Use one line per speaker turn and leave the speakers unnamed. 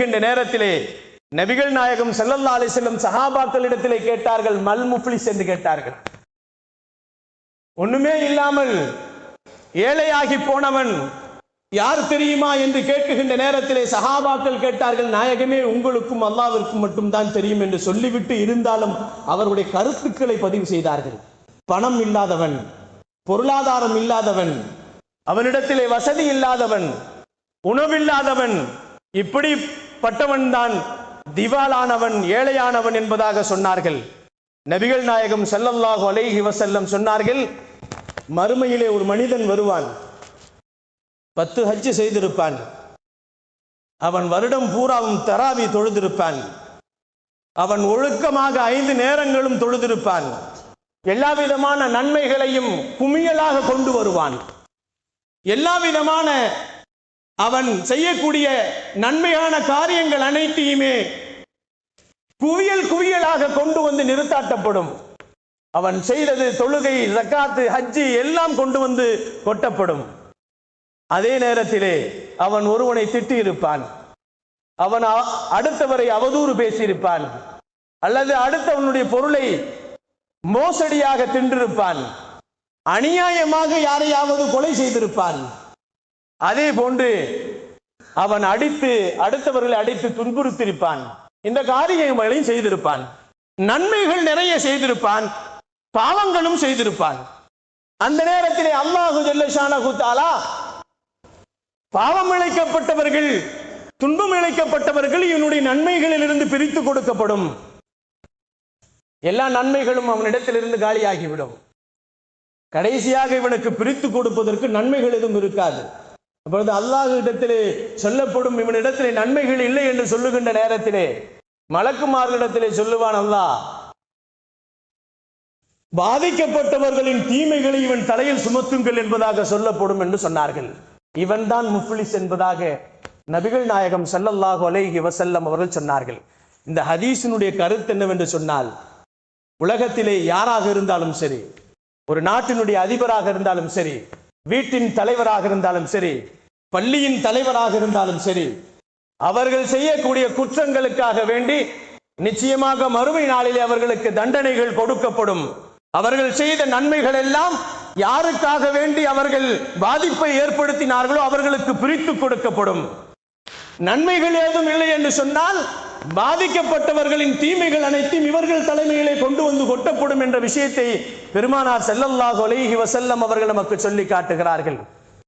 நேரத்திலே நபிகள் நாயகம் ஸல்லல்லாஹு அலைஹி வஸல்லம் சஹாபாக்களிடத்திலே கேட்டார்கள், மல் முஃப்லிஸ் என்று கேட்டார்கள். ஒண்ணுமே இல்லாமல் ஏழையாகி போனவன் யார் தெரியுமா என்று கேட்கின்ற நேரத்திலே சஹாபாக்கள் கேட்டார்கள், நாயகமே உங்களுக்கும் அல்லாஹ்விற்கும் மட்டும்தான் தெரியும் என்று சொல்லிவிட்டு இருந்தாலும் அவருடைய கருத்துக்களை பதிவு செய்தார்கள். பணம் இல்லாதவன், பொருளாதாரம் இல்லாதவன், அவனிடத்திலே வசதி இல்லாதவன், உணவில்லாதவன், இப்படிப்பட்டவன் தான் திவாலானவன், ஏழையானவன் என்பதாக சொன்னார்கள். நபிகள் நாயகம் ஸல்லல்லாஹு அலைஹி வஸல்லம் சொன்னார்கள், மறுமையிலே ஒரு மனிதன் வருவான், 10 ஹஜ் செய்திருப்பான், அவன் வருடம் பூராவும் தராவி தொழுதிருப்பான், அவன் ஒழுக்கமாக 5 நேரங்களும் தொழுதிருப்பான், எல்லா விதமான நன்மைகளையும் குமியலாக கொண்டு வருவான், எல்லா விதமான அவன் செய்யக்கூடிய நன்மையான காரியங்கள் அனைத்தையுமே குவியல் குவியலாக கொண்டு வந்து நிறுத்தாட்டப்படும். அவன் செய்தது தொழுகை, ஜக்காத்து, ஹஜ்ஜி எல்லாம் கொண்டு வந்து கொட்டப்படும். அதே நேரத்திலே அவன் ஒருவனை திட்டி இருப்பான், அவன் அடுத்தவரை அவதூறு பேசியிருப்பான், அல்லது அடுத்தவனுடைய பொருளை மோசடியாக தின்றிருப்பான், அநியாயமாக யாரையாவது கொலை செய்திருப்பான். அதே போன்று அவன் அடுத்தவர்களை அடித்து துன்புறுத்திருப்பான். இந்த காரியங்களையும் செய்திருப்பான். நன்மைகள் நிறைய செய்திருப்பான், பாவங்களும் செய்திருப்பான். அந்த நேரத்திலே அல்லாஹு ஜல்ல ஷானஹு தஆலா பாவம் இழைக்கப்பட்டவர்கள், துன்பம் இழைக்கப்பட்டவர்கள் இவனுடைய நன்மைகளில் இருந்து பிரித்து கொடுக்கப்படும். எல்லா நன்மைகளும் அவனிடத்திலிருந்து காலியாகிவிடும். கடைசியாக இவனுக்கு பிரித்து கொடுப்பதற்கு நன்மைகள் எதுவும் இருக்காது. அப்பொழுது அல்லாஹ் இடத்திலே சொல்லப்படும், இவனிடத்திலே நன்மைகள் இல்லை என்று சொல்லுகின்ற நேரத்திலே மலக்குமார்களிடத்திலே சொல்லுவான், அல்லாஹ் பாதிக்கப்பட்டவர்களின் தீமைகளை இவன் தலையில் சுமத்துங்கள் என்பதாக சொல்லப்படும் என்று சொன்னார்கள். இவன் தான் முஃப்லிஸ் என்பதாக நபிகள் நாயகம் ஸல்லல்லாஹு அலைஹி வஸல்லம் அவர்கள் சொன்னார்கள். இந்த ஹதீஸினுடைய கருத்து என்னவென்று சொன்னால், உலகத்திலே யாராக இருந்தாலும் சரி, ஒரு நாட்டினுடைய அதிபராக இருந்தாலும் சரி, வீட்டின் தலைவராக இருந்தாலும் சரி, பள்ளியின் தலைவராக இருந்தாலும் சரி, அவர்கள் செய்யக்கூடிய குற்றங்களுக்காக வேண்டி நிச்சயமாக மறுமை நாளிலே அவர்களுக்கு தண்டனைகள் கொடுக்கப்படும். அவர்கள் செய்த நன்மைகள் எல்லாம் யாருக்காக வேண்டி அவர்கள் பாதிப்பை ஏற்படுத்தினார்களோ அவர்களுக்கு பிரித்து கொடுக்கப்படும். நன்மைகள் ஏதும் இல்லை என்று சொன்னால் பாதிக்கப்பட்டவர்களின் தீமைகள் அனைத்தும் இவர்கள் தலைமையிலே கொண்டு வந்து கொட்டப்படும் என்ற விஷயத்தை பெருமானார் ஸல்லல்லாஹு அலைஹி வஸல்லம் அவர்கள் நமக்கு சொல்லி காட்டுகிறார்கள்.